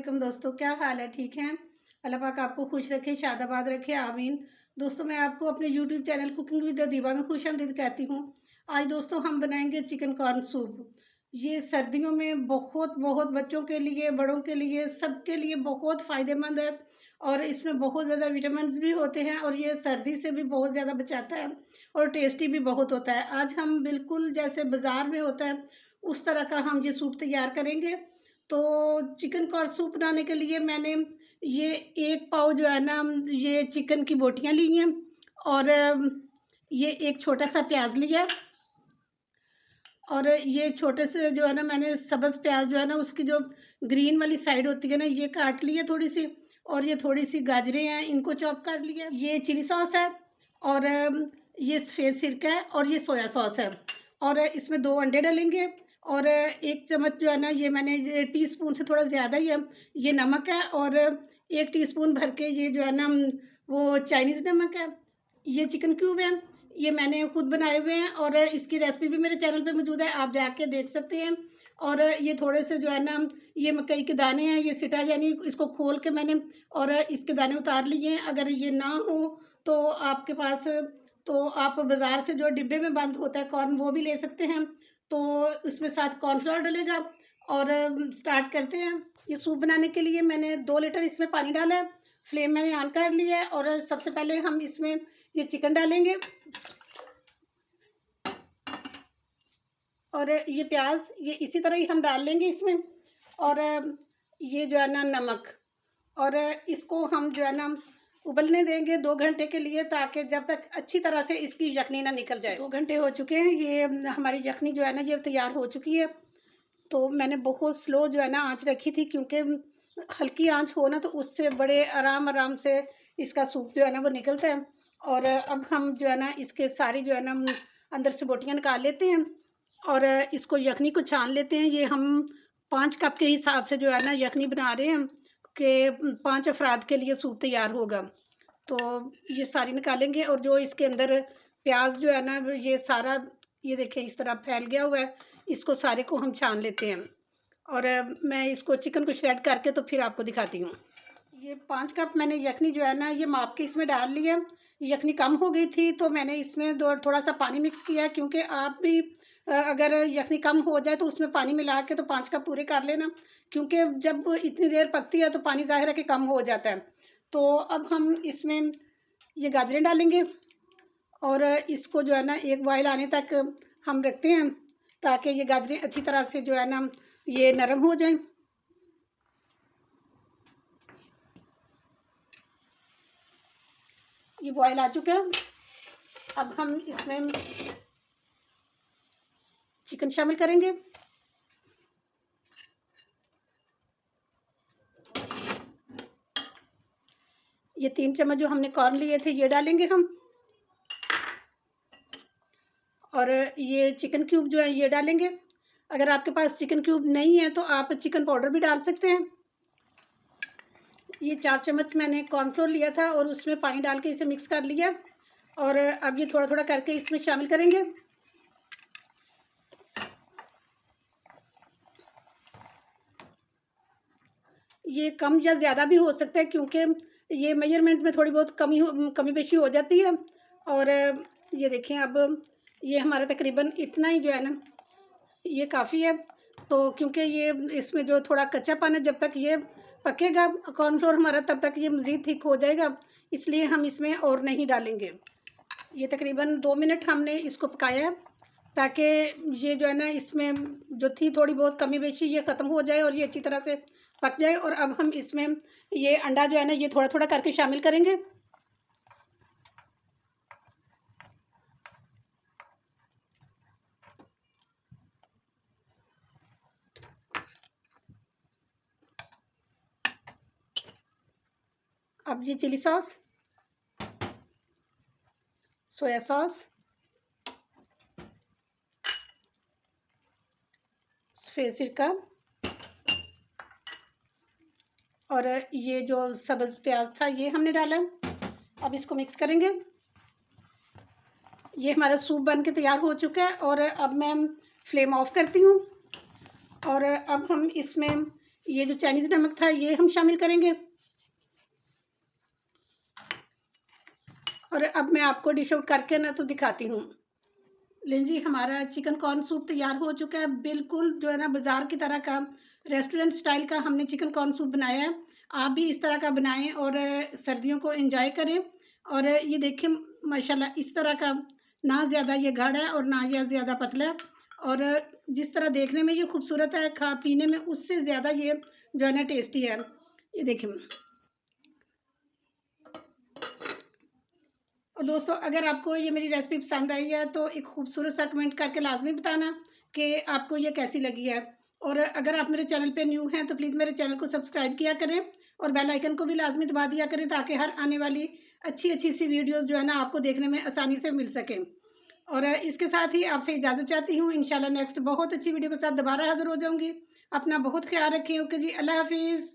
वालेकुम दोस्तों, क्या हाल है? ठीक हैं? अल्लाह पाक आपको खुश रखे, शादाबाद रखे, आमीन। दोस्तों, मैं आपको अपने यूट्यूब चैनल कुकिंग विद दीवा में खुशामदीद कहती हूँ। आज दोस्तों हम बनाएंगे चिकन कॉर्न सूप। ये सर्दियों में बहुत बहुत बच्चों के लिए, बड़ों के लिए, सबके लिए बहुत फ़ायदेमंद है और इसमें बहुत ज़्यादा विटामिन्स भी होते हैं और ये सर्दी से भी बहुत ज़्यादा बचाता है और टेस्टी भी बहुत होता है। आज हम बिल्कुल जैसे बाज़ार में होता है उस तरह का हम ये सूप तैयार करेंगे। तो चिकन कॉर्न सूप बनाने के लिए मैंने ये 1 पाव जो है ना ये चिकन की बोटियाँ ली हैं और ये एक छोटा सा प्याज लिया और ये छोटे से जो है ना मैंने सब्ज़ प्याज जो है ना उसकी जो ग्रीन वाली साइड होती है ना ये काट ली है थोड़ी सी। और ये थोड़ी सी गाजरें हैं, इनको चॉप कर लिया। ये चिली सॉस है और ये सफ़ेद सिरका है और ये सोया सॉस है और इसमें 2 अंडे डालेंगे और 1 चम्मच जो है ना ये मैंने ये टीस्पून से थोड़ा ज़्यादा ही है, ये नमक है और 1 टीस्पून भर के ये जो है ना वो चाइनीज़ नमक है। ये चिकन क्यूब है, ये मैंने खुद बनाए हुए हैं और इसकी रेसिपी भी मेरे चैनल पे मौजूद है, आप जाके देख सकते हैं। और ये थोड़े से जो है ना ये मकई के दाने हैं, ये सिटा यानी इसको खोल के मैंने और इसके दाने उतार लिए हैं। अगर ये ना हो तो आपके पास तो आप बाज़ार से जो डिब्बे में बंद होता है कॉर्न वो भी ले सकते हैं। तो इसमें साथ कॉर्नफ्लोर डलेगा और स्टार्ट करते हैं। ये सूप बनाने के लिए मैंने 2 लीटर इसमें पानी डाला है, फ्लेम मैंने ऑन कर लिया है और सबसे पहले हम इसमें ये चिकन डालेंगे और ये प्याज ये इसी तरह ही हम डाल लेंगे इसमें और ये जो है ना नमक और इसको हम जो है ना उबलने देंगे 2 घंटे के लिए, ताकि जब तक अच्छी तरह से इसकी यखनी ना निकल जाए। 2 घंटे हो चुके हैं, ये हमारी यखनी जो है ना ये तैयार हो चुकी है। तो मैंने बहुत स्लो जो है ना आँच रखी थी, क्योंकि हल्की आँच हो ना तो उससे बड़े आराम आराम से इसका सूप जो है ना वो निकलता है। और अब हम जो है ना इसके सारी जो है ना अंदर से बोटियाँ निकाल लेते हैं और इसको यखनी को छान लेते हैं। ये हम 5 कप के हिसाब से जो है ना यखनी बना रहे हैं कि 5 अफराद के लिए सूप तैयार होगा। तो ये सारी निकालेंगे और जो इसके अंदर प्याज जो है ना ये सारा ये देखें इस तरह फैल गया हुआ है, इसको सारे को हम छान लेते हैं और मैं इसको चिकन को श्रेड करके तो फिर आपको दिखाती हूँ। ये 5 कप मैंने यखनी जो है ना ये माप के इसमें डाल ली है। यखनी कम हो गई थी तो मैंने इसमें थोड़ा सा पानी मिक्स किया, क्योंकि आप भी अगर यखनी कम हो जाए तो उसमें पानी मिला के तो 5 कप पूरे कर लेना, क्योंकि जब इतनी देर पकती है तो पानी ज़ाहिर है कि कम हो जाता है। तो अब हम इसमें ये गाजरें डालेंगे और इसको जो है ना एक बॉयल आने तक हम रखते हैं, ताकि ये गाजरें अच्छी तरह से जो है ना ये नरम हो जाएं। ये बॉयल आ चुका है। अब हम इसमें चिकन शामिल करेंगे। ये 3 चम्मच जो हमने कॉर्न लिए थे ये डालेंगे हम और ये चिकन क्यूब जो है ये डालेंगे। अगर आपके पास चिकन क्यूब नहीं है तो आप चिकन पाउडर भी डाल सकते हैं। ये 4 चम्मच मैंने कॉर्नफ्लोर लिया था और उसमें पानी डाल के इसे मिक्स कर लिया और अब ये थोड़ा थोड़ा करके इसमें शामिल करेंगे। ये कम या ज़्यादा भी हो सकता है, क्योंकि ये मेजरमेंट में थोड़ी बहुत कमी बेशी हो जाती है। और ये देखें अब ये हमारा तकरीबन इतना ही जो है ना ये काफ़ी है। तो क्योंकि ये इसमें जो थोड़ा कच्चापन है, जब तक ये पकेगा कॉर्नफ्लोर हमारा तब तक ये मज़ीद थिक हो जाएगा, इसलिए हम इसमें और नहीं डालेंगे। ये तकरीबन 2 मिनट हमने इसको पकाया है, ताकि ये जो है ना इसमें जो थी थोड़ी बहुत कमी बेशी ये ख़त्म हो जाए और ये अच्छी तरह से पक जाए। और अब हम इसमें ये अंडा जो है ना ये थोड़ा थोड़ा करके शामिल करेंगे। अब ये चिली सॉस, सोया सॉस, सफ़ेद सिरका और ये जो सब्ज़ प्याज था ये हमने डाला। अब इसको मिक्स करेंगे। ये हमारा सूप बन के तैयार हो चुका है और अब मैं फ्लेम ऑफ करती हूँ और अब हम इसमें ये जो चाइनीज़ नमक था ये हम शामिल करेंगे। और अब मैं आपको डिश आउट करके ना तो दिखाती हूँ। लें जी, हमारा चिकन कॉर्न सूप तैयार हो चुका है। बिल्कुल जो है ना बाज़ार की तरह का, रेस्टोरेंट स्टाइल का हमने चिकन कॉर्न सूप बनाया है। आप भी इस तरह का बनाएं और सर्दियों को एंजॉय करें। और ये देखें, माशाल्लाह इस तरह का, ना ज़्यादा ये गाढ़ा है और ना ये ज़्यादा पतला है। और जिस तरह देखने में ये खूबसूरत है, खा पीने में उससे ज़्यादा ये जो है ना टेस्टी है। ये देखें। और दोस्तों, अगर आपको ये मेरी रेसिपी पसंद आई है तो एक खूबसूरत सा कमेंट करके लाजमी बताना कि आपको ये कैसी लगी है। और अगर आप मेरे चैनल पे न्यू हैं तो प्लीज़ मेरे चैनल को सब्सक्राइब किया करें और बेल आइकन को भी लाजमी दबा दिया करें, ताकि हर आने वाली अच्छी अच्छी सी वीडियोज़ जो है ना आपको देखने में आसानी से मिल सकें। और इसके साथ ही आपसे इजाज़त चाहती हूँ। इंशाल्लाह नेक्स्ट बहुत अच्छी वीडियो के साथ दोबारा हाज़िर हो जाऊँगी। अपना बहुत ख्याल रखें। ओके जी, अल्लाह हाफिज़।